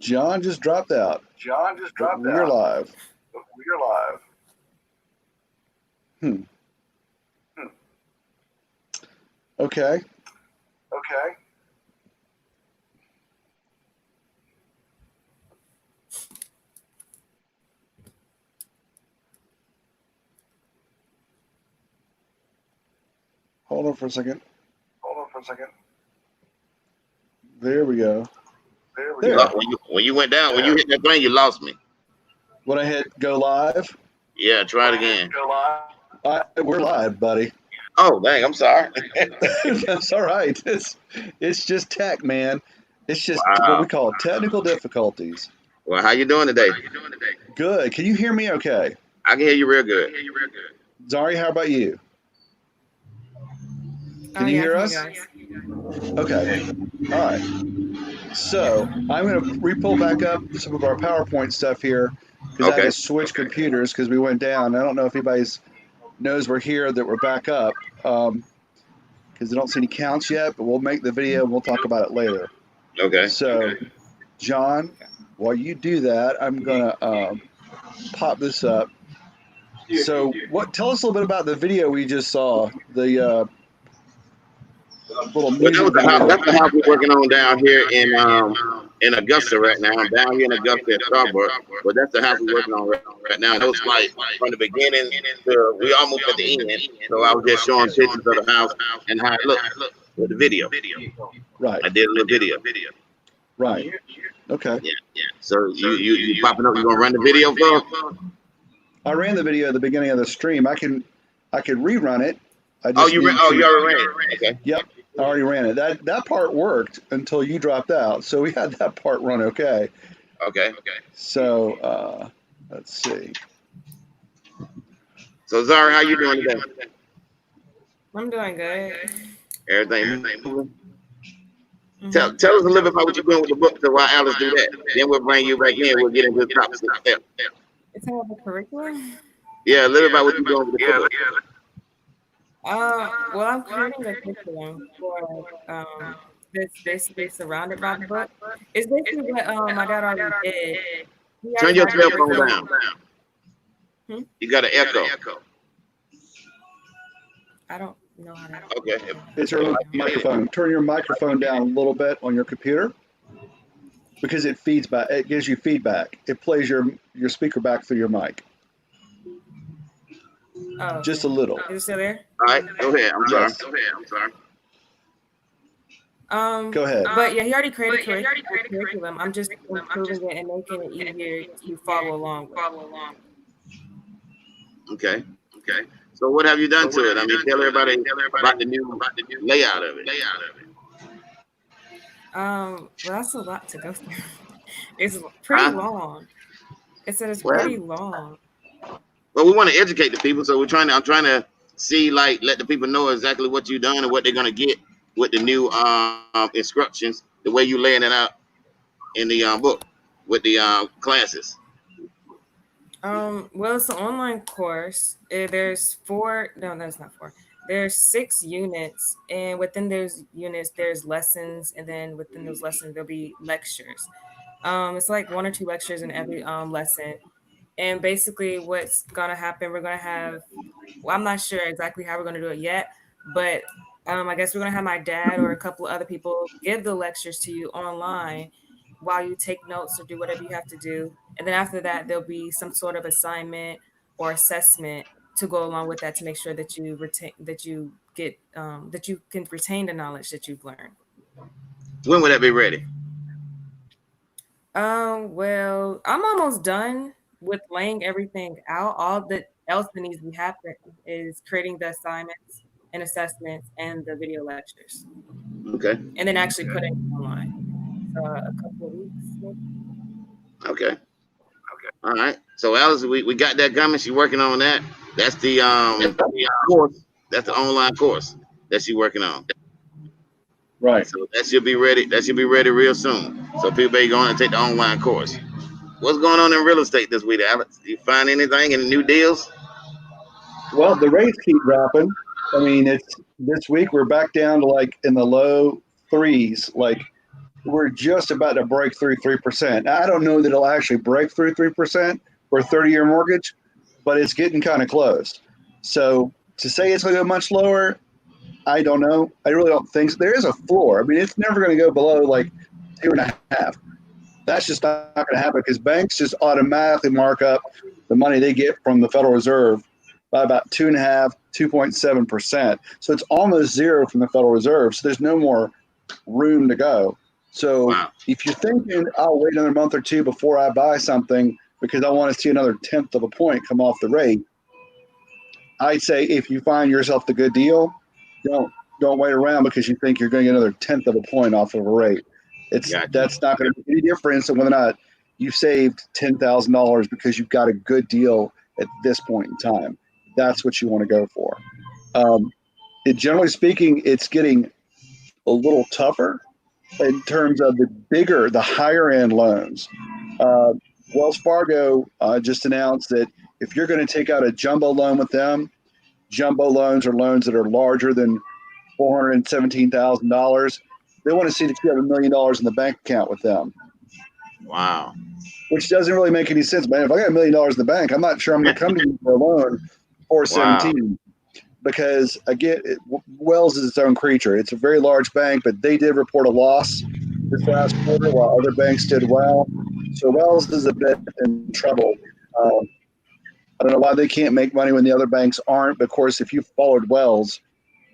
John just dropped out. We're live. Hmm. Okay. Hold on for a second. There we go. There. When you went down, when you hit that thing, you lost me. When I hit go live? Yeah, try it again. We're live, buddy. Oh, dang, I'm sorry. That's all right. It's just tech, man. It's just what we call technical difficulties. Well, how you doing today? Good. Can you hear me okay? I can hear you real good. Zari, how about you? Can you hear us? Okay. All right. So I'm going to re-pull back up some of our PowerPoint stuff here because I had to switch computers because we went down. I don't know if anybody knows we're here, that we're back up because I don't see any counts yet, but we'll make the video and we'll talk about it later. Okay. So, John, while you do that, I'm going to pop this up. So, tell us a little bit about the video we just saw, the little music video. That's the house we're working on down here in Augusta right now. I'm down here in Augusta at Starbucks, but that's the house we're working on right now. And it was like from the beginning to we almost at the end. So I was just showing pictures of the house and how it looked with the video. Right. I did a little video. Right. Okay. Yeah. So you popping up? You gonna run the video for us? I ran the video at the beginning of the stream. I can rerun it. You already ran it. Okay. Yep. I already ran it. That part worked until you dropped out. So we had that part run okay. Okay. So let's see. So Zara, how you doing today? I'm doing good. Everything. Tell us a little bit about what you're doing with the book. So while Alice do that, then we'll bring you back in. We'll get into the topic step. It's about the curriculum. Yeah, a little about what you're doing with the book. Well, I'm creating a curriculum for that's basically surrounded by the book. It's basically what my dad already did. Turn your cell phone down. You got an echo. I don't know how to. Okay. It's your microphone. Turn your microphone down a little bit on your computer because it feeds back. It gives you feedback. It plays your speaker back through your mic. Oh, just a little. Is it still there? All right, go ahead. I'm sorry. Go ahead. But yeah, he already created a curriculum. I'm just improving it and making it easier to follow along with. Okay. So what have you done to it? I mean, tell everybody about the new layout of it. Well, that's a lot to go through. It's pretty long. It's pretty long. Well, we want to educate the people, so I'm trying to see, like, let the people know exactly what you've done and what they're gonna get with the new instructions, the way you laying it out in the book with the classes. Well, it's an online course. There's 4. No, that's not 4. There's 6 units, and within those units, there's lessons, and then within those lessons, there'll be lectures. It's like 1 or 2 lectures in every lesson. And basically what's going to happen, we're going to have, well, I'm not sure exactly how we're going to do it yet, but I guess we're going to have my dad or a couple of other people give the lectures to you online while you take notes or do whatever you have to do. And then after that, there'll be some sort of assignment or assessment to go along with that to make sure that you retain, that you can retain the knowledge that you've learned. When will that be ready? Well, I'm almost done with laying everything out. All that else that needs to happen is creating the assignments and assessments and the video lectures. Okay. And then actually putting it online. So a couple of weeks. Maybe. Okay. All right. So Alice, we got that coming. She's working on that. That's the course. That's the online course that she's working on. Right. So that should be ready. That should be ready real soon. So people are going to take the online course. What's going on in real estate this week, Alex? You find anything? Any new deals? Well, the rates keep dropping. I mean, it's this week we're back down to like in the low 3s. Like we're just about to break through 3%. I don't know that it'll actually break through 3% for a 30-year mortgage, but it's getting kind of close. So to say it's going to go much lower, I don't know. I really don't think so. There is a floor. I mean, it's never going to go below like 2.5. That's just not going to happen because banks just automatically mark up the money they get from the Federal Reserve by about 2.5, 2.7%. So it's almost zero from the Federal Reserve. So there's no more room to go. So if you're thinking, I'll wait another month or two before I buy something because I want to see another 1/10 of a point come off the rate, I'd say if you find yourself the good deal, don't wait around because you think you're going to get another 1/10 of a point off of a rate. That's not going to make any difference in whether or not you saved $10,000 because you've got a good deal at this point in time. That's what you want to go for. Generally speaking, it's getting a little tougher in terms of the higher end loans. Wells Fargo just announced that if you're going to take out a jumbo loan with them, jumbo loans are loans that are larger than $417,000. They want to see that you have $1 million in the bank account with them. Wow. Which doesn't really make any sense, man. If I got $1 million in the bank, I'm not sure I'm going to come to you for a loan for 17. Because again, Wells is its own creature. It's a very large bank, but they did report a loss this last quarter while other banks did well. So Wells is a bit in trouble. I don't know why they can't make money when the other banks aren't. But of course, if you followed Wells,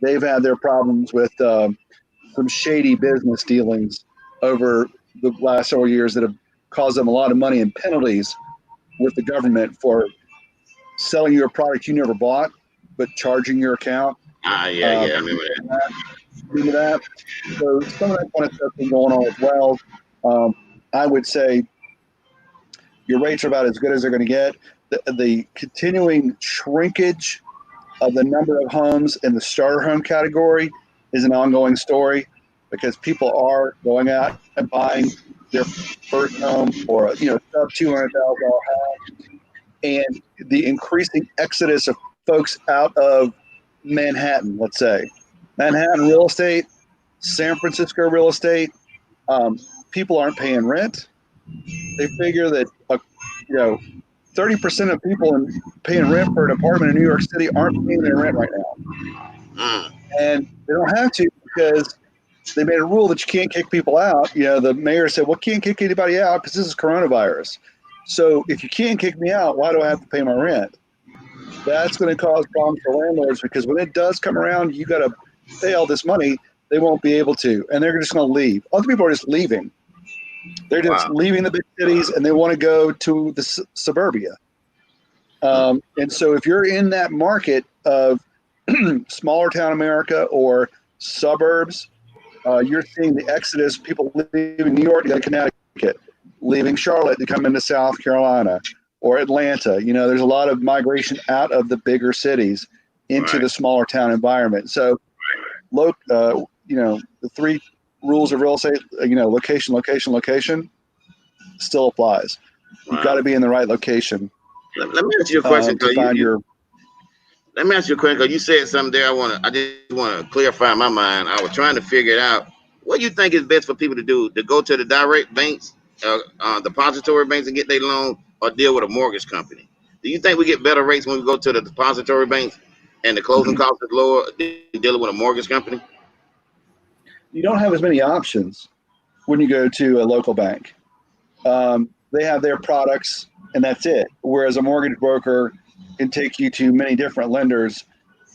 they've had their problems with some shady business dealings over the last several years that have caused them a lot of money in penalties with the government for selling you a product you never bought, but charging your account. I remember that. Remember that? So some of that kind of stuff been going on as well. I would say your rates are about as good as they're going to get. The continuing shrinkage of the number of homes in the starter home category is an ongoing story because people are going out and buying their first home for a sub $200,000 house, and the increasing exodus of folks out of Manhattan, let's say Manhattan real estate, San Francisco real estate, people aren't paying rent. They figure that 30% of people paying rent for an apartment in New York City aren't paying their rent right now. And they don't have to because they made a rule that you can't kick people out. The mayor said, well, can't kick anybody out because this is coronavirus. So if you can't kick me out, why do I have to pay my rent? That's going to cause problems for landlords because when it does come around, you got to pay all this money. They won't be able to, and they're just going to leave. Other people are just leaving. They're just leaving the big cities, and they want to go to the suburbia. And so if you're in that market of smaller town America or suburbs, you're seeing the exodus, people leaving New York to go to Connecticut, leaving Charlotte to come into South Carolina or Atlanta. There's a lot of migration out of the bigger cities into the smaller town environment. So, the 3 rules of real estate, location, location, location, still applies. You've got to be in the right location. Let me ask you a question. To find your. Let me ask you a question. You said something there. I just want to clarify in my mind. I was trying to figure it out. What do you think is best for people to do? To go to the direct banks, depository banks, and get their loan, or deal with a mortgage company? Do you think we get better rates when we go to the depository banks and the closing cost is lower than dealing with a mortgage company? You don't have as many options when you go to a local bank. They have their products, and that's it. Whereas a mortgage broker can take you to many different lenders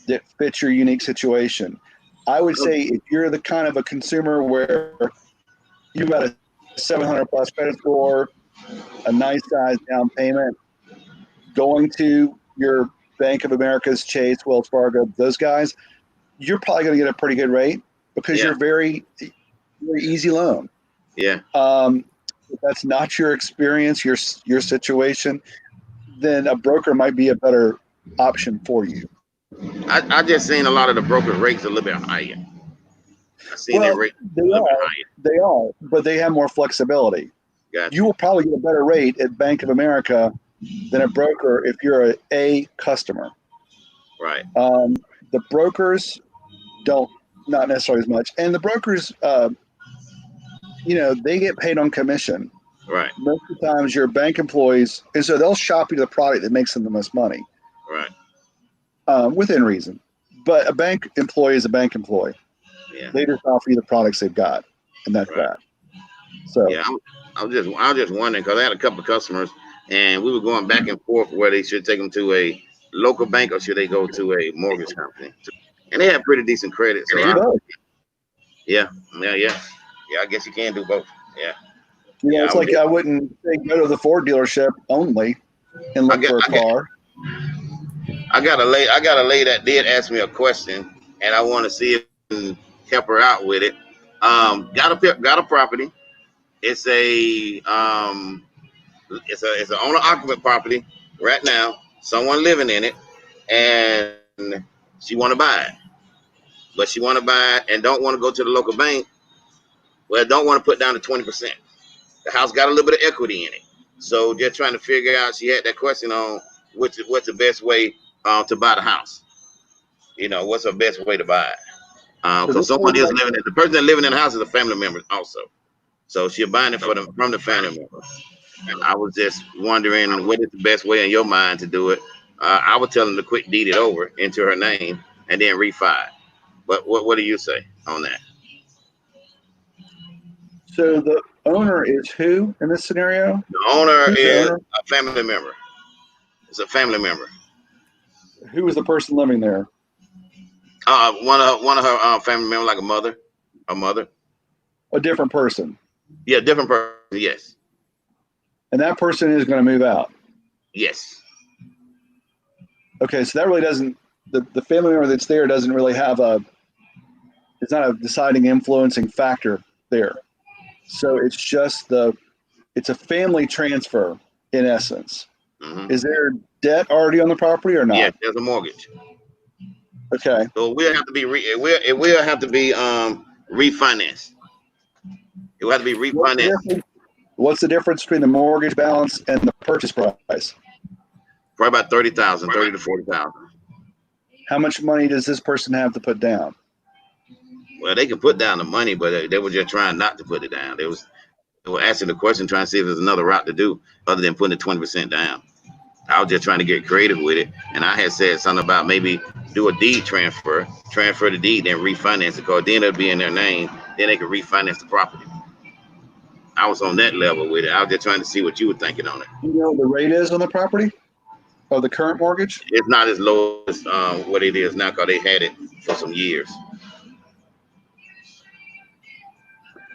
that fit your unique situation. I would say if you're the kind of a consumer where you've got a 700 plus credit score, a nice size down payment, going to your Bank of America's, Chase, Wells Fargo, those guys, you're probably going to get a pretty good rate because you're very easy loan. Yeah. If that's not your experience, your situation, then a broker might be a better option for you. I just seen a lot of the broker rates a little bit higher. I seen their rate a little bit higher. They are, but they have more flexibility. Gotcha. You will probably get a better rate at Bank of America than a broker if you're a customer. Right. The brokers not necessarily as much, and the brokers they get paid on commission. Right. Most of the times, your bank employees, and so they'll shop you the product that makes them the most money. Right. Within reason. But a bank employee is a bank employee. Yeah. They just offer you the products they've got, and that's Right. that. So yeah, I was just wondering because I had a couple of customers, and we were going back and forth where they should take them to a local bank or should they go to a mortgage company. And they have pretty decent credit, so yeah. I guess you can do both. Yeah. It's like I wouldn't say go to the Ford dealership only and look for a car. I got a lady that did ask me a question, and I want to see if I can help her out with it. Got a property. It's a it's an owner occupant property right now. Someone living in it, and she want to buy it, but she want to buy it and don't want to go to the local bank. Well, don't want to put down the 20%. The house got a little bit of equity in it, so just trying to figure out. She had that question on what's the best way to buy the house. What's the best way to buy it? Because someone is living in the person that living in the house is a family member also, so she's buying it from the family member. And I was just wondering what is the best way in your mind to do it. I would tell them to quick deed it over into her name and then refi it. But what do you say on that? So the owner is who in this scenario? The owner is a family member. It's a family member. Who is the person living there? One of her family members, like a mother. A different person. Yeah, different person. Yes. And that person is going to move out. Yes. Okay, so that really doesn't. The family member that's there doesn't really have it's not a deciding, influencing factor there. So it's just it's a family transfer in essence. Mm-hmm. Is there debt already on the property or not? Yeah, there's a mortgage. Okay. So it will have to be refinanced. It will have to be refinanced. What's the difference between the mortgage balance and the purchase price? Probably about $30,000 to $40,000. How much money does this person have to put down? Well, they can put down the money, but they were just trying not to put it down. They were asking the question, trying to see if there's another route to do other than putting the 20% down. I was just trying to get creative with it, and I had said something about maybe do a deed transfer the deed, then refinance it, because then it'll be in their name. Then they can refinance the property. I was on that level with it. I was just trying to see what you were thinking on it. You know what the rate is on the property? Of the current mortgage? It's not as low as what it is now, because they had it for some years.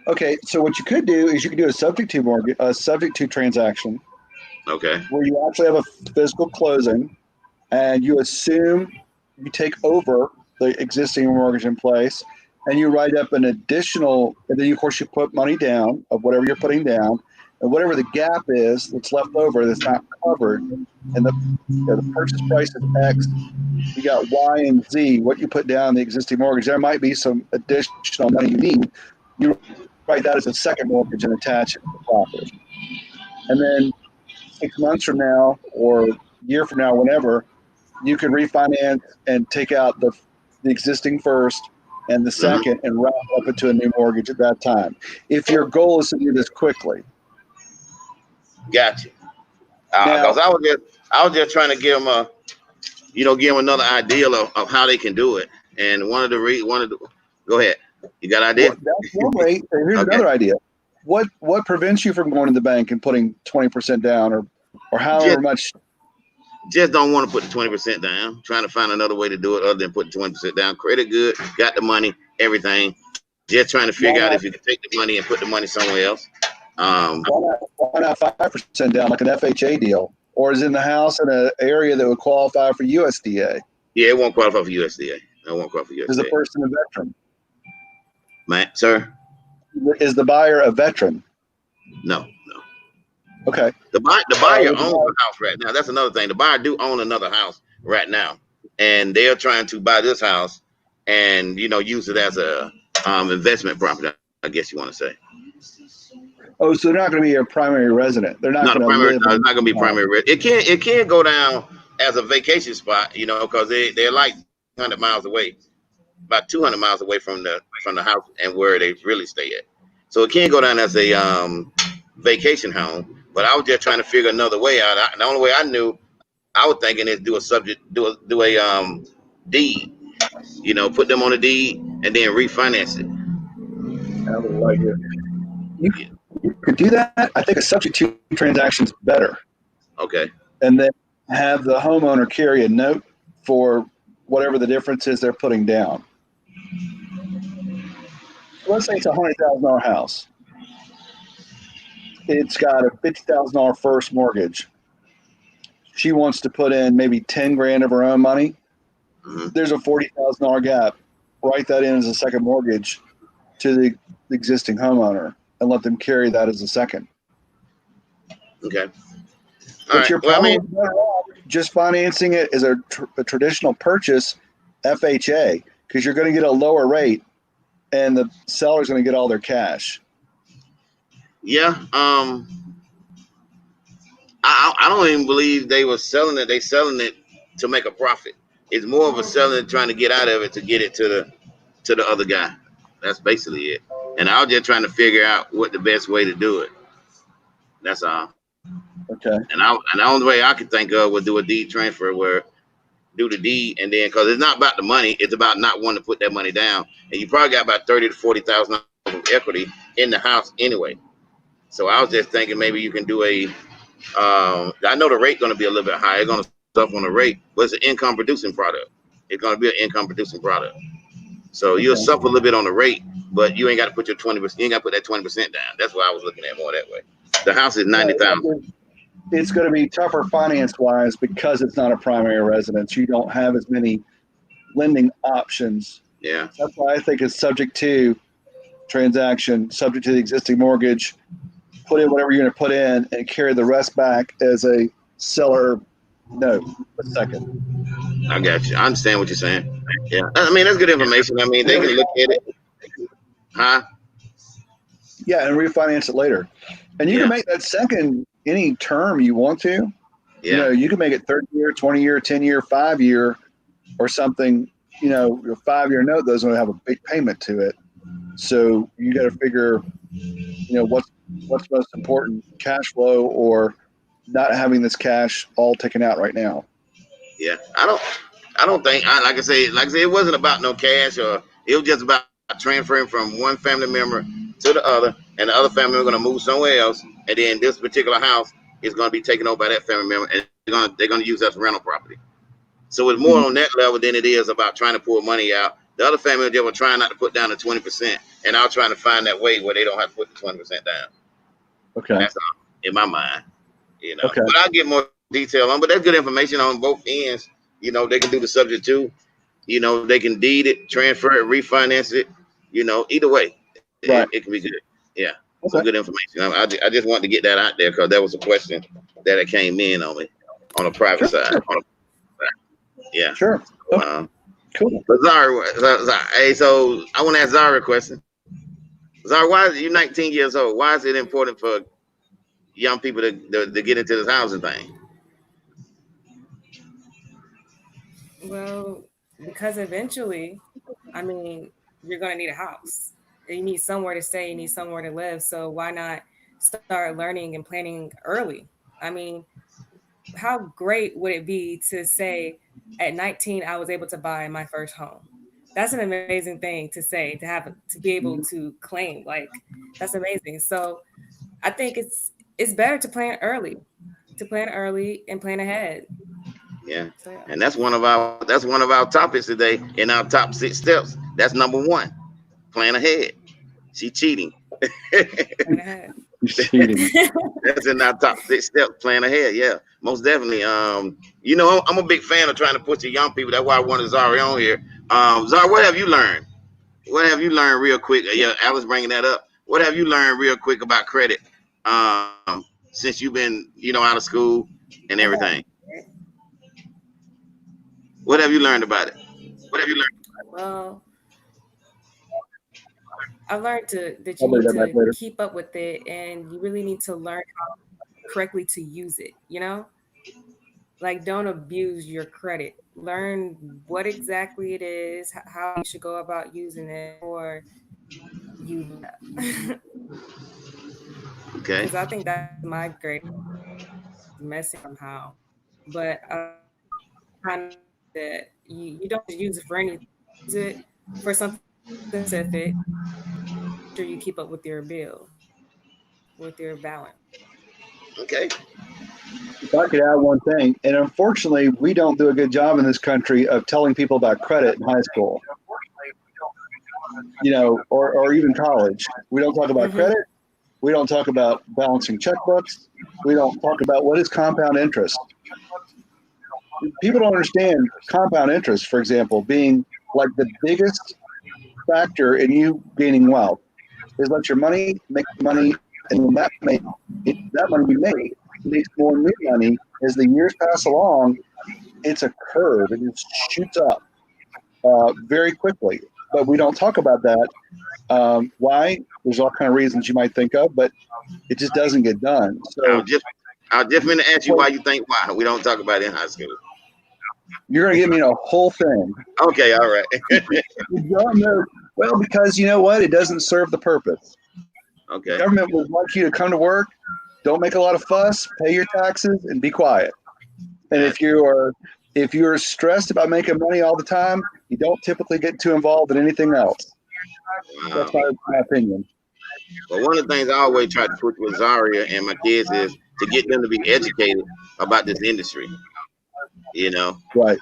Okay, so what you could do is you could do a subject to transaction. Okay. Where you actually have a physical closing, and you assume you take over the existing mortgage in place, and you write up an additional, and then of course you put money down of whatever you're putting down, and whatever the gap is that's left over that's not covered, and the purchase price is X, you got Y and Z, what you put down in the existing mortgage, there might be some additional money you need. You write that as a second mortgage and attach it to the property. And then 6 months from now or a year from now, whenever, you can refinance and take out the existing first and the second and wrap up into a new mortgage at that time. If your goal is to do this quickly. Gotcha. Because I was just trying to give them another idea of how they can do it. And go ahead. You got an idea? Well, that's one way. Here's another idea. What prevents you from going to the bank and putting 20% down or however much? Just don't want to put the 20% down. Trying to find another way to do it other than putting 20% down. Credit good, got the money, everything. Just trying to figure out if you can take the money and put the money somewhere else. Why not 5% down like an FHA deal? Or is in the house in an area that would qualify for USDA? Yeah, it won't qualify for USDA. It won't qualify for USDA. Is the person a veteran? Sir? Is the buyer a veteran? No. Okay. The buyer owns the house right now. That's another thing. The buyer do own another house right now, and they're trying to buy this house and use it as a investment property, I guess you want to say. Oh, so they're not going to be a primary resident. They're not going to live. No, it's not going to be primary resident. It can go down as a vacation spot, because they're like 100 miles away, about 200 miles away from the house and where they really stay at. so it can go down as a vacation home. But I was just trying to figure another way out. The only way I knew, I was thinking is do a deed. Put them on a deed and then refinance it. I would like it. You could do that. I think a subject to transaction is better. Okay. And then have the homeowner carry a note for whatever the difference is they're putting down. Let's say it's a $100,000 house. It's got a $50,000 first mortgage. She wants to put in maybe 10 grand of her own money. Mm-hmm. There's a $40,000 gap. Write that in as a second mortgage to the existing homeowner and let them carry that as a second. Okay. But you're probably better off just financing it as a traditional purchase, FHA, because you're going to get a lower rate and the seller's going to get all their cash. Yeah. I don't even believe they were selling it. They selling it to make a profit. It's more of a selling trying to get out of it to get it to the other guy. That's basically it. And I was just trying to figure out what the best way to do it. That's all. Okay. And the only way I could think of would do a deed transfer, where do the deed, and then, because it's not about the money, it's about not wanting to put that money down. And you probably got about $30,000 to $40,000 of equity in the house anyway. So I was just thinking maybe you can do I know the rate going to be a little bit higher. It's going to suffer on the rate, but it's an income producing product. It's going to be an income producing product. So you'll suffer a little bit on the rate, but you ain't got to put your 20%. You ain't got to put that 20% down. That's what I was looking at more that way. The house is $90,000. It's going to be tougher finance-wise because it's not a primary residence. You don't have as many lending options. Yeah. That's why I think it's subject to transaction, subject to the existing mortgage. Put in whatever you're going to put in and carry the rest back as a seller note a second. I got you. I understand what you're saying. Yeah. I mean, that's good information. I mean, they can look at it. Huh? Yeah, and refinance it later. And you can make that second any term you want to. Yeah. You can make it 30-year, 20-year, 10-year, 5-year or something. Your 5-year note doesn't have a big payment to it. So you got to figure, what's most important, cash flow or not having this cash all taken out right now. Yeah. I don't think, like I say, it wasn't about no cash, or it was just about transferring from one family member to the other, and the other family member going to move somewhere else, and then this particular house is going to be taken over by that family member, and they're going to use that as rental property. So it's more on that level than it is about trying to pull money out. The other family just were trying not to put down the 20%, and I was trying to find that way where they don't have to put the 20% down. Okay. That's all in my mind, Okay. But I'll get more detail on. But that's good information on both ends. They can do the subject to. They can deed it, transfer it, refinance it. Either way, it can be good. Yeah, some good information. I just wanted to get that out there because that was a question that it came in on me on a private side. Yeah. Sure. Cool. But Zara, hey, so I want to ask Zara a question. Zara, why are you 19 years old? Why is it important for young people to get into this housing thing? Well, because eventually, you're going to need a house. You need somewhere to stay. You need somewhere to live. So why not start learning and planning early? How great would it be to say at 19, I was able to buy my first home? That's an amazing thing to say, to be able to claim. Like, that's amazing. So I think it's better to plan early and plan ahead. Yeah. So, yeah. And that's one of our topics today in our top 6 steps. That's number 1. Plan ahead. She cheating. Plan ahead. Cheating. That's in our top 6 steps. Plan ahead. Yeah, most definitely. I'm a big fan of trying to push the young people. That's why I wanted Zara on here. Zara, what have you learned? What have you learned real quick? Yeah, Alice bringing that up. What have you learned real quick about credit since you've been, out of school and everything? What have you learned about it? Well, I've learned that you need to keep up with it, and you really need to learn how correctly to use it. Like, don't abuse your credit. Learn what exactly it is, how you should go about using it, or you. Okay. Because I think that's my great message somehow. But kind of that you don't use it for anything. Use it for something specific. Sure you keep up with your bill, with your balance. Okay. If I could add one thing, and unfortunately, we don't do a good job in this country of telling people about credit in high school, or even college. We don't talk about Mm-hmm. credit. We don't talk about balancing checkbooks. We don't talk about what is compound interest. People don't understand compound interest, for example, being like the biggest factor in you gaining wealth is let your money make money, and when that money you make makes more new money as the years pass along. It's a curve; it just shoots up very quickly. But we don't talk about that. Why? There's all kind of reasons you might think of, but it just doesn't get done. I'll So just I'll just going to ask you why you think why we don't talk about it in high school. you're going to give me a whole thing. Okay, all right. Well, because you know what? It doesn't serve the purpose. Okay. The government would like you to come to work, don't make a lot of fuss, pay your taxes, and be quiet. And if you're stressed about making money all the time, you don't typically get too involved in anything else. Wow. That's my opinion. But one of the things I always try to push with Zaria and my kids is to get them to be educated about this industry. Right.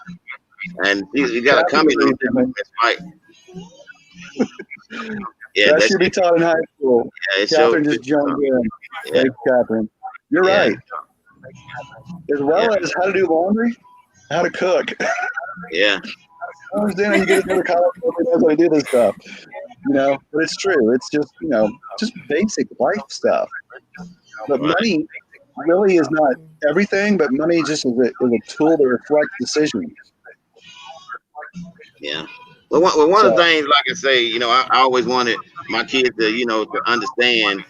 And you got to come in right. Yeah, that should be taught in high school. Yeah, Catherine just joined in. Yeah. Thanks, Catherine. You're right. As well as how to do laundry, how to cook. Yeah. I understand how you get into college, nobody knows how to do this stuff. But it's true. It's just, just basic life stuff. But money really is not everything, but money just is a tool to reflect decisions. Yeah. Well, one of the things, like I say, I always wanted my kids to, to understand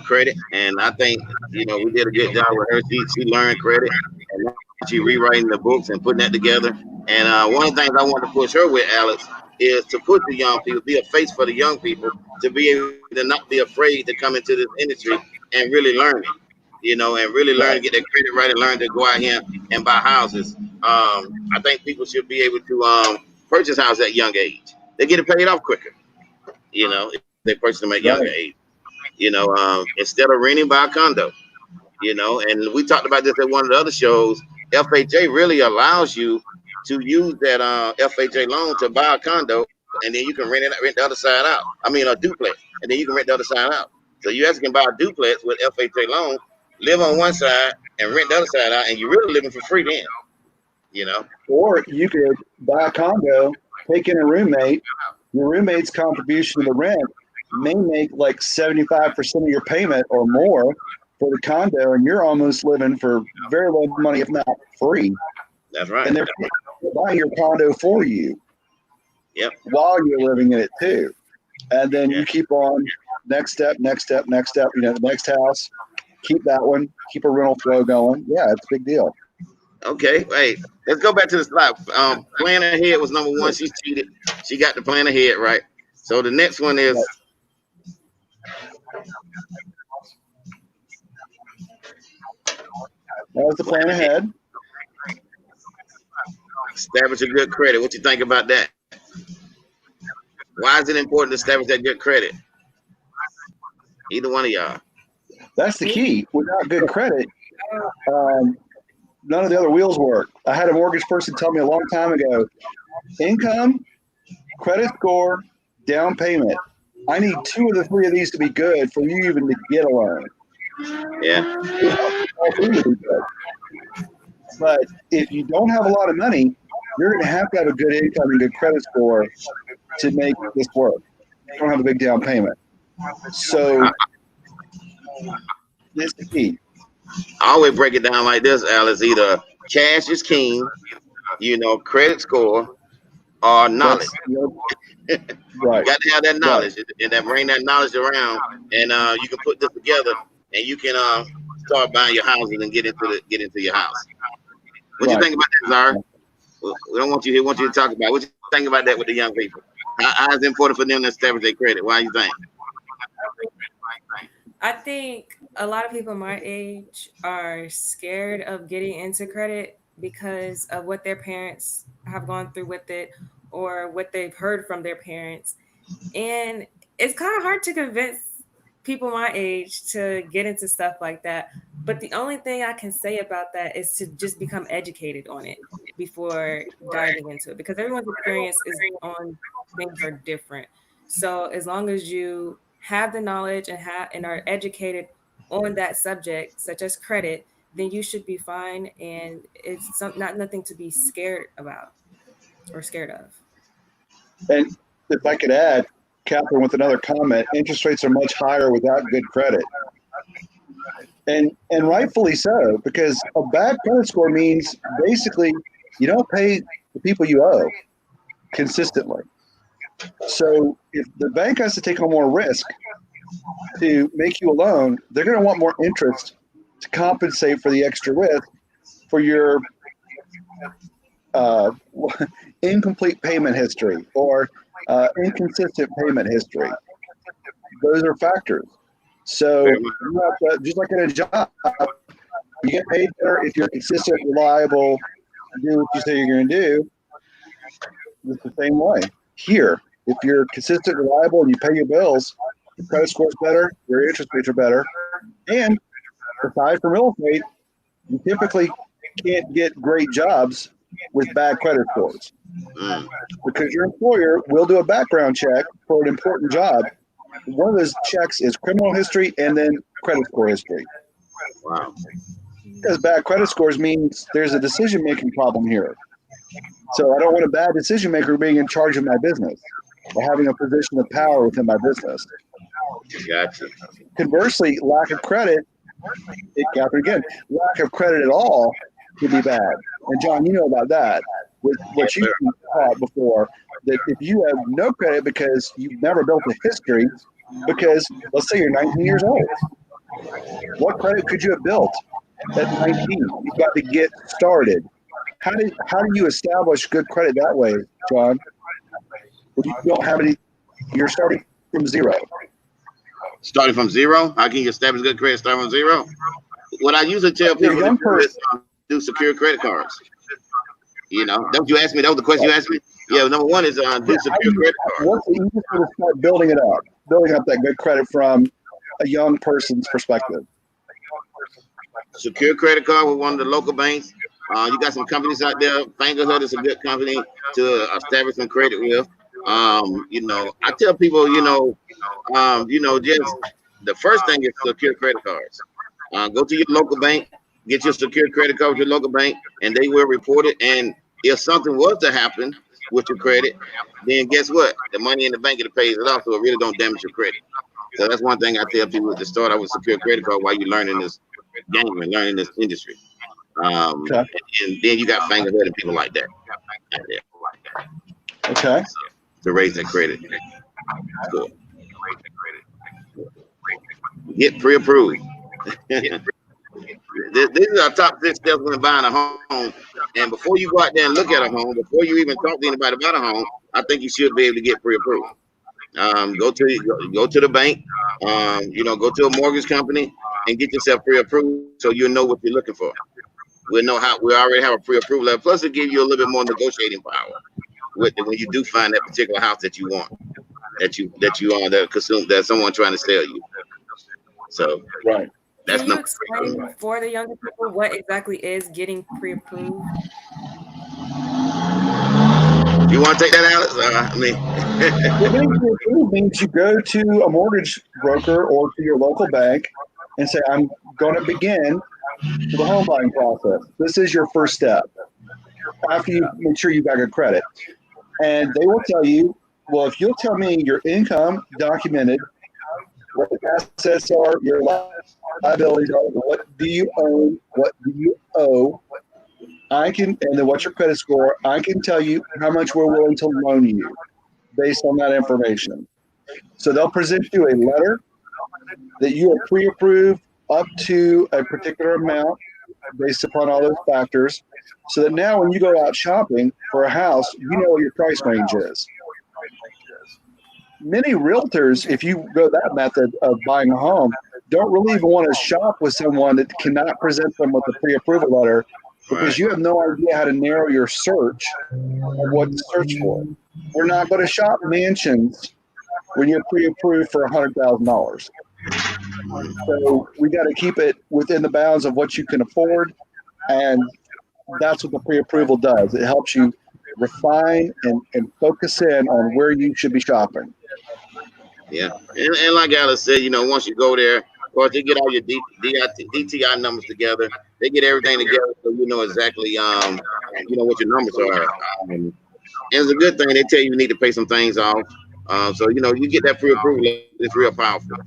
credit. And I think, we did a good job with her. She learned credit, and now she rewriting the books and putting that together. And one of the things I want to push her with, Alex, is to put the young people, be a face for the young people, to be able to not be afraid to come into this industry and really learn it, and really learn to get their credit right and learn to go out here and buy houses. I think people should be able to purchase houses at a young age. They get it paid off quicker, if they purchase them at younger age. Instead of renting by a condo, and we talked about this at one of the other shows. FHA really allows you to use that FHA loan to buy a condo, and then you can rent the other side out. I mean, a duplex, and then you can rent the other side out. So you actually can buy a duplex with FHA loan, live on one side, and rent the other side out, and you're really living for free then. Or you could buy a condo, take in a roommate. Your roommate's contribution to the rent may make like 75% of your payment or more for the condo, and you're almost living for very low money, if not free. That's right. And they're buying your condo for you. Yep. While you're living in it too. And then you keep on next step, the next house, keep that one, keep a rental flow going. Yeah, it's a big deal. Okay, hey, let's go back to the slide. Plan ahead was number one. She cheated. She got the plan ahead right. So the next one is that was the plan ahead. Establish a good credit. What you think about that? Why is it important to establish that good credit? Either one of y'all. That's the key. Without good credit, none of the other wheels work. I had a mortgage person tell me a long time ago, income, credit score, down payment. I need 2 of the 3 of these to be good for you even to get a loan. Yeah. But if you don't have a lot of money, you're going to have a good income and good credit score to make this work. You don't have a big down payment. So this is the key. I always break it down like this, Alice. Either cash is king, credit score, or knowledge. Right. You got to have that knowledge, and that bring that knowledge around, and you can put this together, and you can start buying your houses and get into your house. What you think about that, Zara? We don't want you here. Want you to talk about what you think about that with the young people. How is it important for them to establish their credit? Why do you think? I think a lot of people my age are scared of getting into credit because of what their parents have gone through with it or what they've heard from their parents. And it's kind of hard to convince people my age to get into stuff like that. But the only thing I can say about that is to just become educated on it before diving into it because everyone's experience is on things are different. So as long as you have the knowledge and are educated on that subject, such as credit, then you should be fine, and it's not nothing to be scared about or scared of. And if I could add, Catherine, with another comment, interest rates are much higher without good credit. And rightfully so, because a bad credit score means basically you don't pay the people you owe consistently. So if the bank has to take on more risk to make you a loan, they're going to want more interest to compensate for the extra risk for your uh, incomplete payment history or inconsistent payment history. Those are factors. So just like in a job, you get paid better if you're consistent, reliable, do what you say you're going to do. It's the same way here. If you're consistent, reliable, and you pay your bills, your credit score's better, your interest rates are better, and aside from real estate, you typically can't get great jobs with bad credit scores because your employer will do a background check for an important job. One of those checks is criminal history and then credit score history. Wow. Because bad credit scores means there's a decision-making problem here. So I don't want a bad decision maker being in charge of my business or having a position of power within my business. Gotcha. Conversely, lack of credit, again, lack of credit at all could be bad. And John, you know about that. With what you've taught before, that if you have no credit because you've never built a history, because let's say you're 19 years old, what credit could you have built at 19? You've got to get started. How do you establish good credit that way, John? If you don't have any, you're starting from zero. Starting from zero? How can you establish good credit starting from zero? What I usually tell people to do is do secure credit cards. You know, don't you ask me? That was the question you asked me? Yeah, number one is do secure credit cards. What's the easiest way to start building up that good credit from a young person's perspective? Secure credit card with one of the local banks. You got some companies out there. Fingerhood is a good company to establish some credit with. You know, I tell people, just the first thing is secure credit cards. Go to your local bank, get your secure credit card with your local bank, and they will report it. And if something was to happen with your credit, then guess what? The money in the bank, it pays it off, so it really don't damage your credit. So that's one thing I tell people to start out with secure credit card while you're learning this game and learning this industry. And then you got Fingerhood and people like that. Okay. To raise that credit. Good. Get pre-approved. These are our top 6 steps when buying a home. And before you go out there and look at a home, before you even talk to anybody about a home, I think you should be able to get pre-approved. Go to the bank, go to a mortgage company and get yourself pre-approved so you'll know what you're looking for. We already have a pre-approval level. Plus, it gives you a little bit more negotiating power with it when you do find that particular house that you want, that someone trying to sell you. So right. That's Can you explain for the younger people what exactly is getting pre-approved? You want to take that, Alex? It means you go to a mortgage broker or to your local bank and say, I'm going to begin the home buying process. This is your first step after you make sure you've got good credit. And they will tell you, well, if you'll tell me your income documented, what the assets are, your liabilities are, what do you own, what do you owe, and then what's your credit score, I can tell you how much we're willing to loan you based on that information. So they'll present you a letter that you are pre-approved up to a particular amount based upon all those factors, so that now when you go out shopping for a house, you know what your price range is. Many realtors, if you go that method of buying a home, don't really even want to shop with someone that cannot present them with a pre-approval letter because you have no idea how to narrow your search of what to search for. We're not going to shop mansions when you're pre-approved for $100,000. So we got to keep it within the bounds of what you can afford, and that's what the pre-approval does. It helps you refine and focus in on where you should be shopping. Yeah, and like Alice said, once you go there, of course, they get all your DTI numbers together. They get everything together so you know exactly, what your numbers are. And it's a good thing. They tell you need to pay some things off. So, you get that pre-approval. It's real powerful.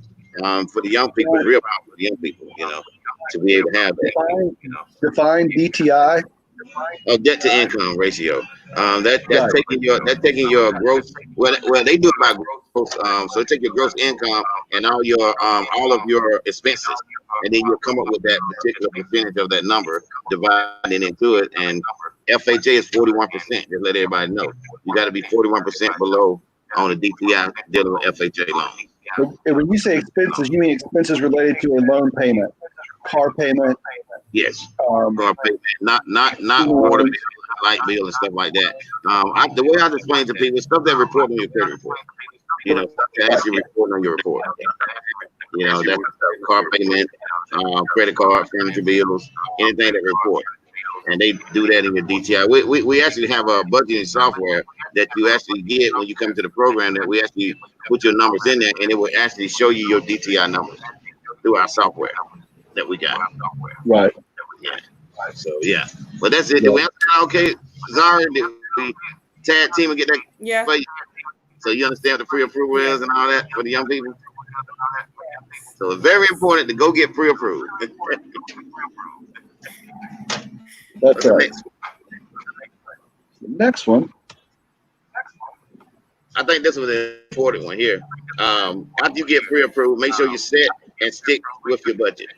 For the young people, it's real powerful for the young people, to be able to have that. Define DTI. Debt to income ratio. That's taking your gross. Well, they do it by gross. So take your gross income and all of your expenses, and then you'll come up with that particular percentage of that number, dividing into it. And FHA is 41%. Just let everybody know you got to be 41% below on a DTI dealing with FHA loan. When you say expenses, you mean expenses related to a loan payment, car payment. Yes, car payment, not water bill, light bill, and stuff like that. The way I explain to people, stuff that report on your credit report. Stuff that actually report on your report. That's car payment, credit card, furniture bills, anything that report. And they do that in your DTI. We actually have a budgeting software that you actually get when you come to the program, that we actually put your numbers in there, and it will actually show you your DTI numbers through our software that we got. Right. Yeah. So yeah. But that's it. Did we answer that okay? Zara, did we tag team and get that? Yeah. So you understand what the pre-approval is and all that for the young people? So it's very important to go get pre-approved. That's right. The next one. I think this was an important one here. After you get pre-approved, make sure you set and stick with your budget.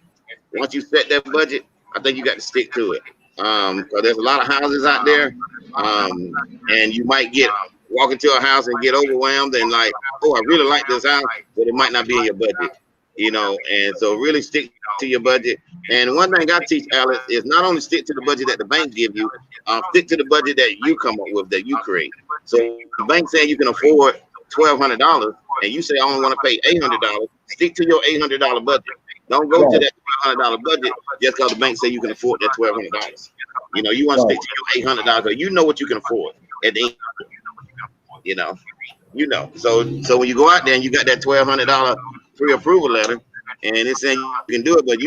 Once you set that budget, I think you got to stick to it. Because there's a lot of houses out there, and you might walk into a house and get overwhelmed and like, oh, I really like this house, but it might not be in your budget, and so really stick to your budget. And one thing I teach Alex is not only stick to the budget that the bank give you, stick to the budget that you come up with, that you create. So the bank saying you can afford $1,200 and you say I only want to pay $800, stick to your $800 budget. Don't go to that $1,200 budget just because the bank say you can afford that $1,200. You want to stick to your $800 because you know what you can afford at the end. So when you go out there and you got that $1,200 pre-approval letter and it's saying you can do it, but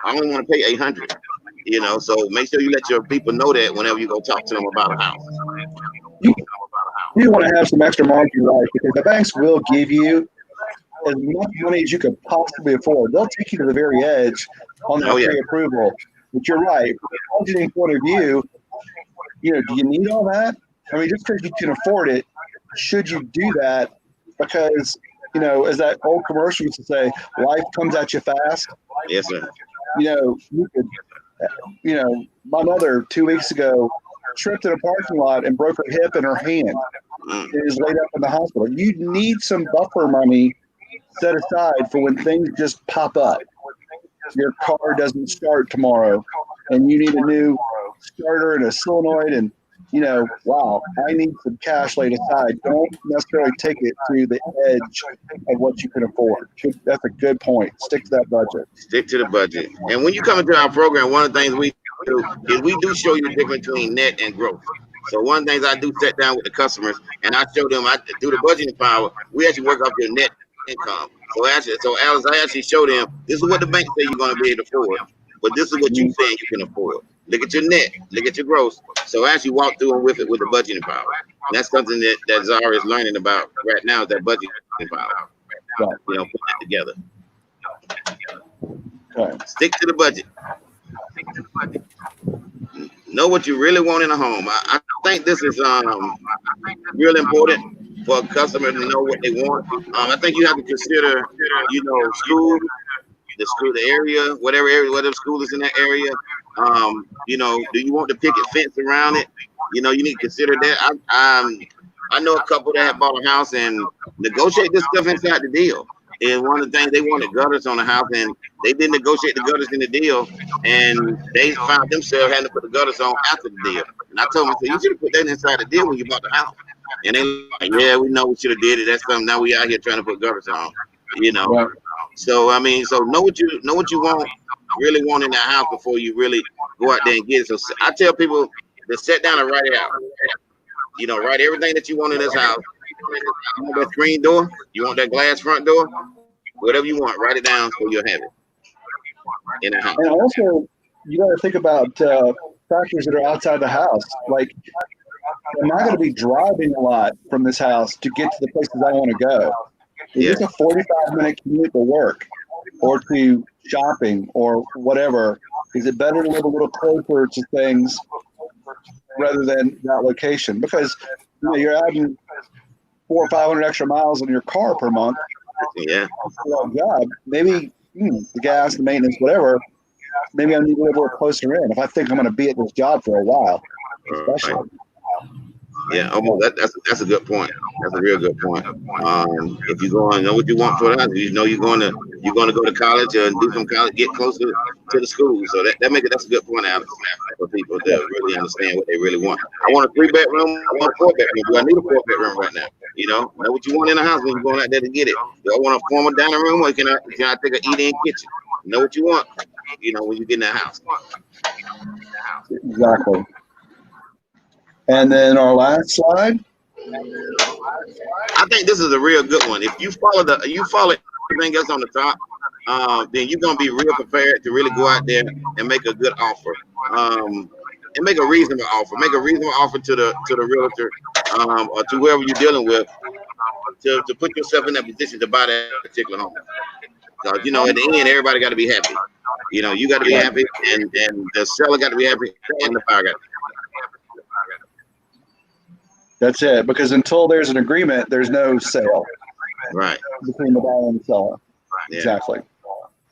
I only want to pay $800. So make sure you let your people know that whenever you go talk to them about a house. You want to have some extra margin, right? Because the banks will give you as much money as you could possibly afford. They'll take you to the very edge on the pre-approval. But you're right. From a budgeting point of view, do you need all that? I mean, just because you can afford it, should you do that? Because, as that old commercial used to say, life comes at you fast. Yes, sir. You could, my mother 2 weeks ago tripped in a parking lot and broke her hip and her hand. It is laid up in the hospital. You need some buffer money set aside for when things just pop up. Your car doesn't start tomorrow and you need a new starter and a solenoid and wow, I need some cash laid aside. Don't necessarily take it to the edge of what you can afford. That's a good point. Stick to that budget. Stick to the budget. And when you come into our program, one of the things we do is we do show you the difference between net and growth. So one of the things I do sit down with the customers and I show them, through the budgeting power, we actually work off your net income. So Alex, I actually show them, this is what the bank say you're going to be able to afford, but this is what you saying you can afford. Look at your net, look at your gross. So I actually walk through them with it with the budgeting power. And that's something that Zara is learning about right now, that budgeting power. Put it together. Okay. Stick to the budget. Know what you really want in a home. I think this is really important for a customer to know what they want. I think you have to consider, school, the area, whatever school is in that area. Do you want the picket fence around it? You need to consider that. I know a couple that have bought a house and negotiate this stuff inside the deal. And one of the things they wanted gutters on the house, and they didn't negotiate the gutters in the deal, and they found themselves having to put the gutters on after the deal. And I told them, I said, you should have put that inside the deal when you bought the house. And they like, yeah, we know we should have did it. That's something. Now we out here trying to put gutters on, you know. Right. So I mean, so know what you want, really want in that house before you really go out there and get it. So I tell people to sit down and write it out. You know, write everything that you want in this house. You want that screen door? You want that glass front door? Whatever you want, write it down so you'll have it in the house. And also, you got to think about factors that are outside the house. Like, am I going to be driving a lot from this house to get to the places I want to go? Is this a 45-minute commute to work or to shopping or whatever? Is it better to live a little closer to things rather than that location? Because you're adding 400 or 500 extra miles on your car per month. Yeah. Job. Maybe the gas, the maintenance, whatever. Maybe I need to live a little closer in if I think I'm going to be at this job for a while, especially. Right. Yeah, almost. That's a good point. That's a real good point. If you go and know what you want for that, you know you're going to go to college and do some college, get closer to the school. So that's a good point, Alex, for people to really understand what they really want. I want a 3-bedroom. I want a 4-bedroom. Do I need a 4-bedroom right now? You know what you want in a house when you're going out there to get it. Do I want a formal dining room or can I take an eat-in kitchen? Know what you want. When you get in that house. Exactly. And then our last slide. I think this is a real good one. If you follow everything else on the top, then you're gonna be real prepared to really go out there and make a good offer. And make a reasonable offer. Make a reasonable offer to the realtor or to whoever you're dealing with to put yourself in that position to buy that particular home. Because at the end, everybody got to be happy. You got to be happy, and the seller got to be happy, and the buyer got to be happy. That's it. Because until there's an agreement, there's no sale. Right. Between the buyer and the seller. Yeah. Exactly.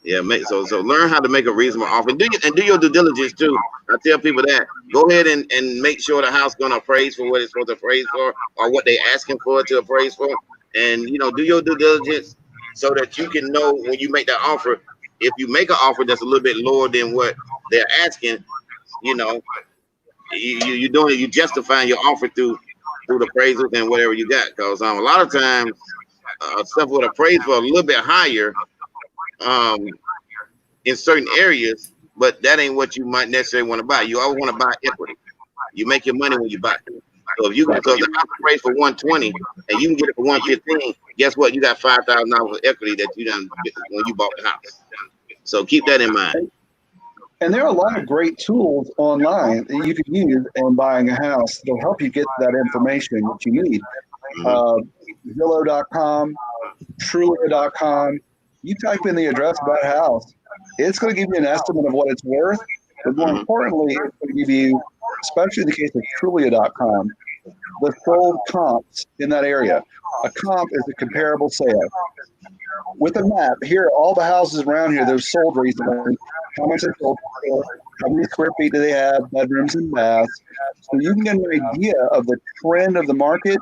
Yeah. So learn how to make a reasonable offer. Do your due diligence too. I tell people that. Go ahead and make sure the house going to appraise for what it's supposed to appraise for, or what they asking for to appraise for, and do your due diligence so that you can know when you make that offer. If you make an offer that's a little bit lower than what they're asking, you're doing it. You justifying your offer through the appraisals and whatever you got. Because a lot of times stuff would appraise for a little bit higher in certain areas, but that ain't what you might necessarily want to buy. You always want to buy equity. You make your money when you buy. So if the house appraised for 120 and you can get it for 115, guess what? You got $5,000 of equity that you done when you bought the house. So keep that in mind. And there are a lot of great tools online that you can use in buying a house. They'll help you get that information that you need. Zillow.com, Trulia.com. You type in the address of that house, it's going to give you an estimate of what it's worth. But more importantly, it's going to give you, especially in the case of Trulia.com, the sold comps in that area. A comp is a comparable sale. With a map, here are all the houses around here that have sold recently, how much they sold for, how many square feet do they have, bedrooms and baths. So you can get an idea of the trend of the market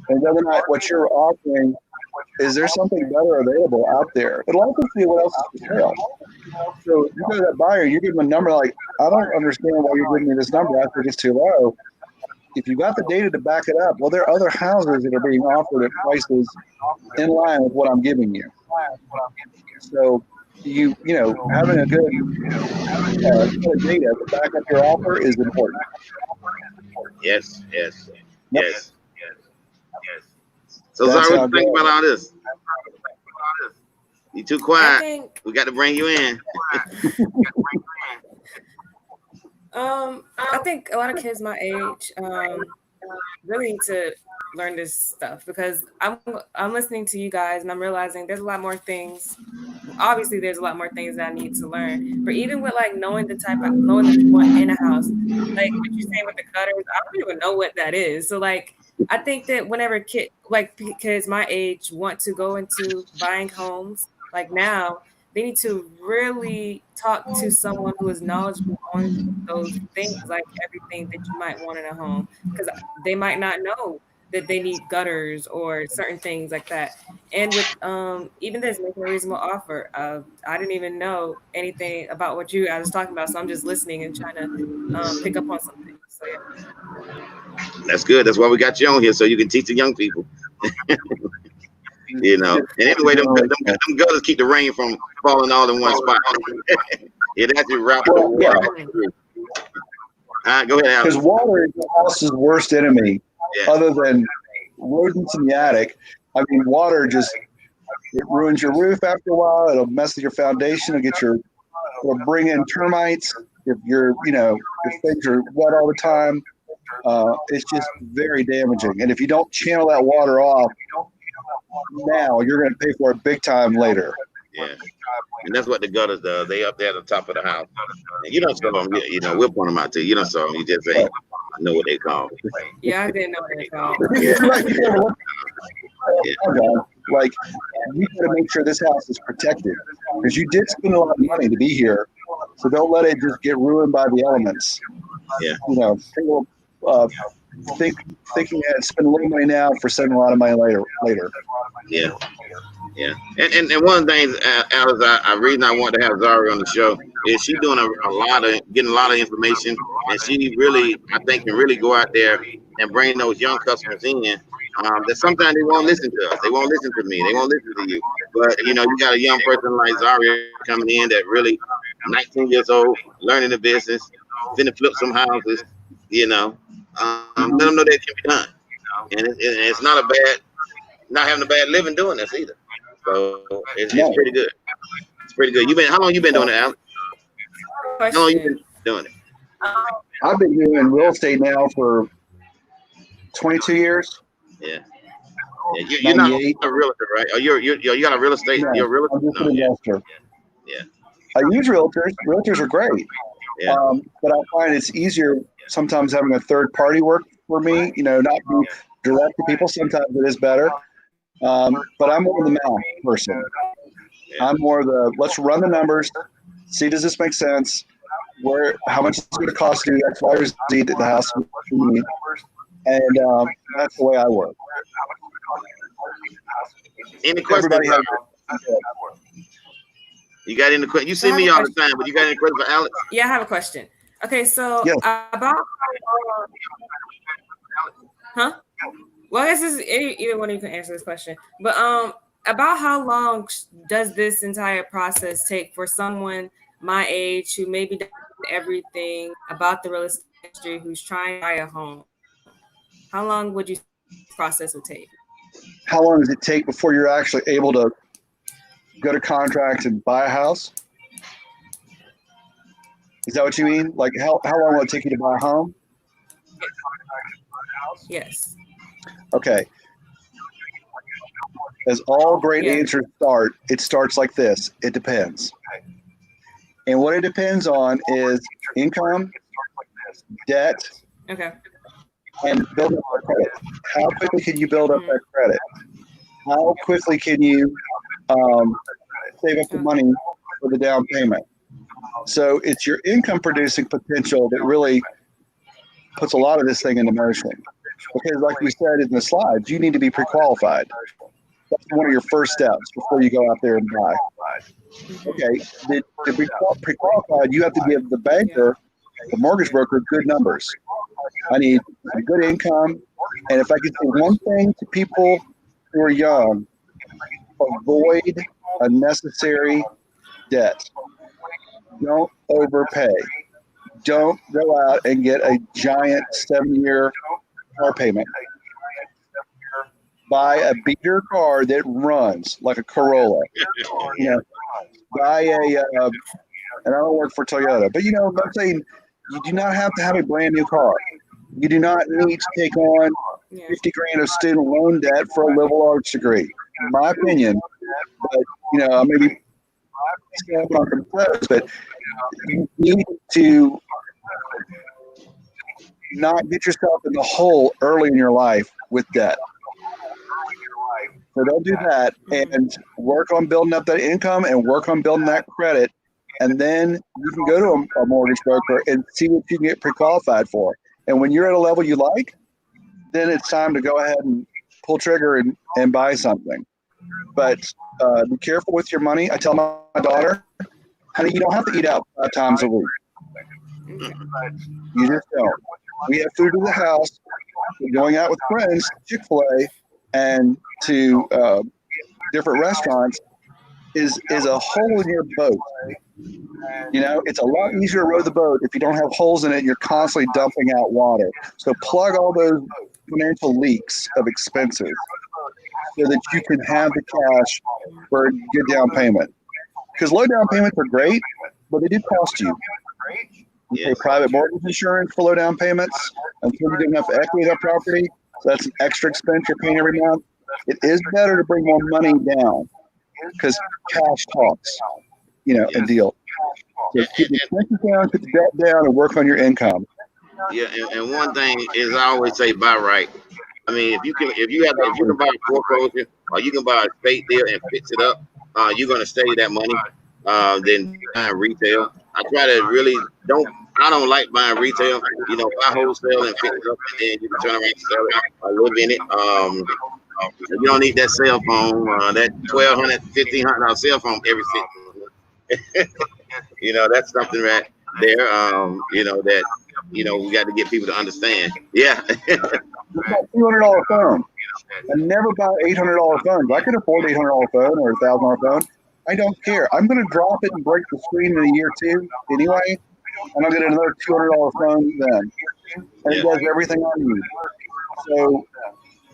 and whether or not what you're offering, is there something better available out there? It'll also see what else is for sale. So you go to that buyer, you give them a number like, I don't understand why you're giving me this number. I think it's too low. If you got the data to back it up, well, there are other houses that are being offered at prices in line with what I'm giving you. So having a good set of data to back up your offer is important. Yes. So Zara, what you think about all this? You too quiet. We got to bring you in. I think a lot of kids my age really need to learn this stuff because I'm listening to you guys and I'm realizing there's a lot more things. Obviously, there's a lot more things that I need to learn. But even with knowing what you want in a house, like what you're saying with the gutters, I don't even know what that is. So I think that whenever kids my age want to go into buying homes, now they need to really talk to someone who is knowledgeable on those things, like everything that you might want in a home, because they might not know that they need gutters or certain things like that. And with even this making a reasonable offer, I didn't even know anything about what you guys was talking about, so I'm just listening and trying to pick up on something. So yeah. That's good. That's why we got you on here, so you can teach the young people. You know. And anyway, them gutters keep the rain from falling all in one spot. It actually wraps the water. Go ahead, Alex. Because water is the house's worst enemy, other than rodents in the attic. I mean, water just it ruins your roof after a while. It'll mess with your foundation. It'll bring in termites. If if things are wet all the time, it's just very damaging. And if you don't channel that water off now, you're going to pay for it big time later. Yeah, and that's what the gutters does. They up there at the top of the house. And you don't saw them. We'll point them out to you. You don't saw them. You just say, I know what they call. Yeah, I didn't know what they called. Like, you got to make sure this house is protected because you did spend a lot of money to be here. So don't let it just get ruined by the elements. Yeah. Thinking that spend a little money now for saving a lot of money later. Yeah. Yeah. And one of the things, Alice, I reason I want to have Zari on the show is she doing getting a lot of information, and she really, I think, can really go out there and bring those young customers in. That sometimes they won't listen to us. They won't listen to me. They won't listen to you. But you got a young person like Zari coming in that really 19 years old, learning the business, finna flip some houses. Let them know that it can be done, and it's not having a bad living doing this either. So it's pretty good. It's pretty good. How long you been doing it, Alex? How long you been doing it? I've been doing real estate now for 22 years. Yeah. You're not a realtor, right? Oh, you got a real estate. No, you're a realtor. I'm just an investor. Yeah. I use realtors. Realtors are great. Yeah. But I find it's easier sometimes having a third party work for me. Not be direct to people. Sometimes it is better. But I'm more the math person. Yeah. I'm more the let's run the numbers, see does this make sense, how much it's going to cost to do X, Y, or Z at the house we need, and that's the way I work. Any questions? You got any questions? You see me all the time, but you got any questions for Alex? Yeah, I have a question. Okay, so about well, I guess either one of you can answer this question. But about how long does this entire process take for someone my age who maybe done everything about the real estate industry, who's trying to buy a home? How long would you say this process would take? How long does it take before you're actually able to go to contract and buy a house? Is that what you mean? Like how long will it take you to buy a home? Yes. Okay. As all great answers start, it starts like this. It depends. And what it depends on is income, debt, and building up our credit. How quickly can you build up that credit? How quickly can you save up the money for the down payment? So it's your income producing potential that really puts a lot of this thing into motion. Because like we said in the slides, you need to be pre-qualified. That's one of your first steps before you go out there and buy. Okay, to be pre-qualified, you have to give the banker, the mortgage broker, good numbers. I need a good income, and if I could say one thing to people who are young, avoid unnecessary debt. Don't overpay. Don't go out and get a giant 7-year car payment. Buy a beater car that runs like a Corolla. Buy and I don't work for Toyota, but I'm saying you do not have to have a brand new car. You do not need to take on 50 grand of student loan debt for a liberal arts degree. In my opinion, but I may be stepping on some toes, but you need to not get yourself in the hole early in your life with debt. So don't do that, and work on building up that income and work on building that credit, and then you can go to a mortgage broker and see what you can get pre-qualified for. And when you're at a level you like, then it's time to go ahead and pull trigger and buy something. But be careful with your money. I tell my daughter, honey, you don't have to eat out 5 times a week. You just don't. We have food in the house. We're going out with friends, Chick-fil-A, and to different restaurants is a hole in your boat. You know, it's a lot easier to row the boat if you don't have holes in it and you're constantly dumping out water. So plug all those financial leaks of expenses so that you can have the cash for a good down payment. Because low down payments are great, but they do cost you. You pay private mortgage insurance for low down payments until you get enough equity in that property. So that's an extra expense you're paying every month. It is better to bring more money down because cash talks, you know, a deal. So keep the expenses down, keep the debt down, and work on your income. Yeah, and one thing is I always say buy right. I mean, if you can buy a foreclosure or you can buy a estate deal and fix it up, you're gonna save that money. Than buying retail. I try to really I don't like buying retail. You know, buy wholesale and fix it up, and then you can turn around and sell it or live in it. You don't need that cell phone, that $1,200, $1,500 cell phone every 6 months. You know, that's something right there. You know that we got to get people to understand. Yeah. It's about $200 phone. I never buy $800 phones. I can afford $800 phone or $1,000 phone. I don't care. I'm going to drop it and break the screen in a year or two anyway, and I'll get another $200 phone then. And it does everything I need. So,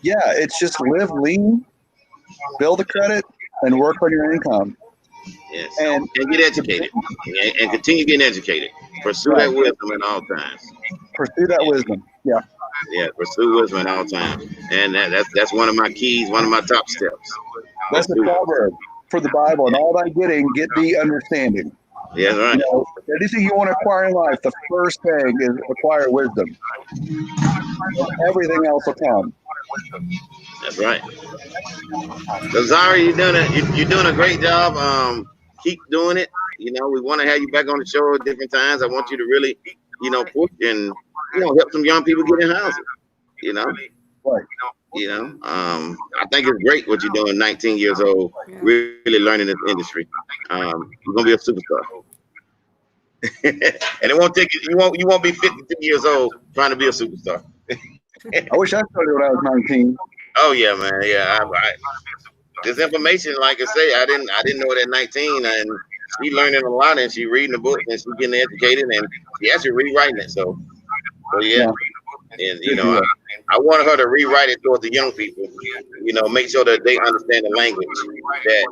yeah, it's just live lean, build the credit, and work on your income. Yes. And get educated. And continue getting educated. Pursue that wisdom at all times. Pursue that wisdom. Yeah. Yeah, pursue wisdom at all times. And that's one of my keys, one of my top steps. That's the proverb for the Bible. And all that getting, get the understanding. Yeah, right. You know, anything you want to acquire in life, the first thing is acquire wisdom. And everything else will come. That's right. So Zara, you're doing a great job. Keep doing it. You know, we want to have you back on the show at different times. I want you to really, push and help some young people get in housing. Right. I think it's great what you're doing. 19 years old, really learning this industry. You're gonna be a superstar. And it won't take you. You won't be 52 years old trying to be a superstar. I wish I started when I was 19. Oh yeah, man. Yeah, this information, like I say, I didn't know it at 19, and she learning a lot, and she reading the book, and she getting educated, and she actually rewriting it. So yeah. And I want her to rewrite it towards the young people. Make sure that they understand the language. That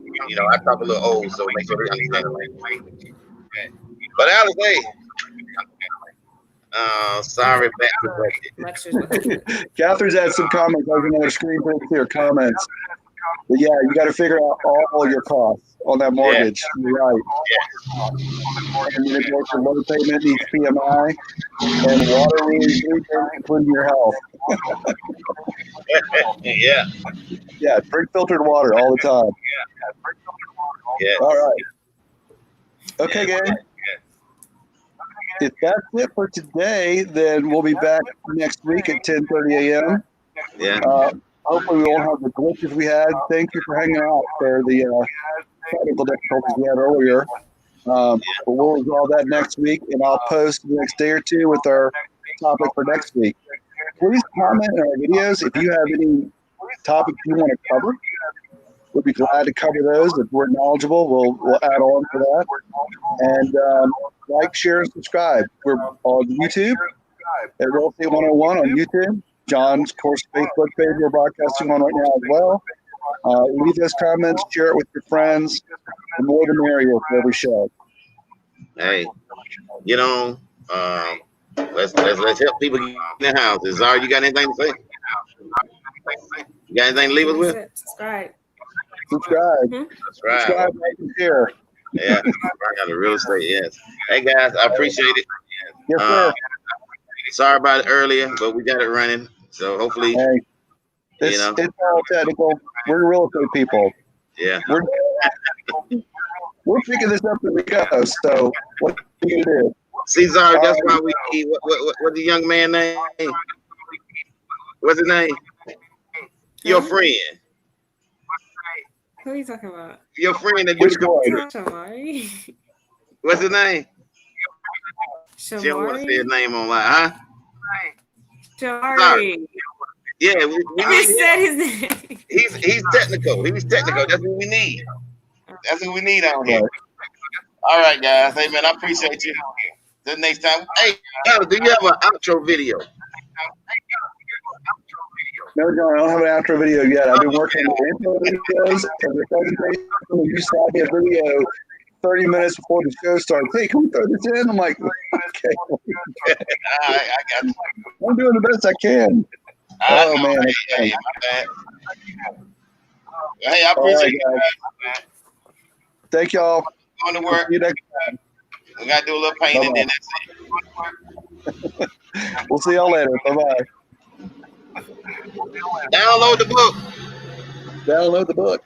I talk a little old, so make sure they understand the language. But Alice, hey. Sorry, back Lectures. Catherine's had some comments. I was going to screen clear comments. But yeah, you got to figure out all your costs on that mortgage. Yeah. You're right. Yeah. And then your loan payment needs PMI and water readings, including your health. Yeah. Yeah, drink filtered water all the time. Yeah. All right. Okay, gang. If that's it for today, then we'll be back next week at 10:30 a.m. Yeah. Hopefully we won't have the glitches we had. Thank you for hanging out for the technical difficulties we had earlier. But we'll resolve that next week, and I'll post the next day or two with our topic for next week. Please comment in our videos if you have any topics you want to cover. We'll be glad to cover those. If we're knowledgeable, we'll add on to that. And like, share, and subscribe. We're on YouTube at Real Estate 101 on YouTube. John's course Facebook page we're broadcasting on right now as well. Leave us comments, share it with your friends. The more the merrier for every show. Hey, let's help people get in their houses. Zara, you got anything to say? You got anything to leave us with? Subscribe. Subscribe, like, and share. Yeah, on the real estate. Yes. Hey guys, I appreciate it. Yes, sir. Sorry about it earlier, but we got it running. So hopefully, it's all technical. We're real estate people. Yeah. We're picking this up as we go. So what are you gonna do? See, Zara, that's why we need what the young man name? What's his name? Your friend. Who are you talking about? Your friend that Which you one? Shamari. What's his name? She don't want to say his Shamari. name online, huh? Shamari. Yeah, we I need just him. said his name. He's technical. He's technical. That's what we need. That's what we need out here. Right. All right, guys. Hey, man, I appreciate you. Till next time. Hey, Alex, do you have an outro video? No, John, I don't have an outro video yet. I've been working on the intro videos and the presentation. You saw me a video 30 minutes before the show starts. Hey, can we throw this in? I'm like, okay. All right, I got you. I'm doing the best I can. Oh, man. Hey, I appreciate you guys. Thank y'all. Going to work. See you next time. We got to do a little painting, then that's it. We'll see y'all later. Bye-bye. Download the book. Download the book.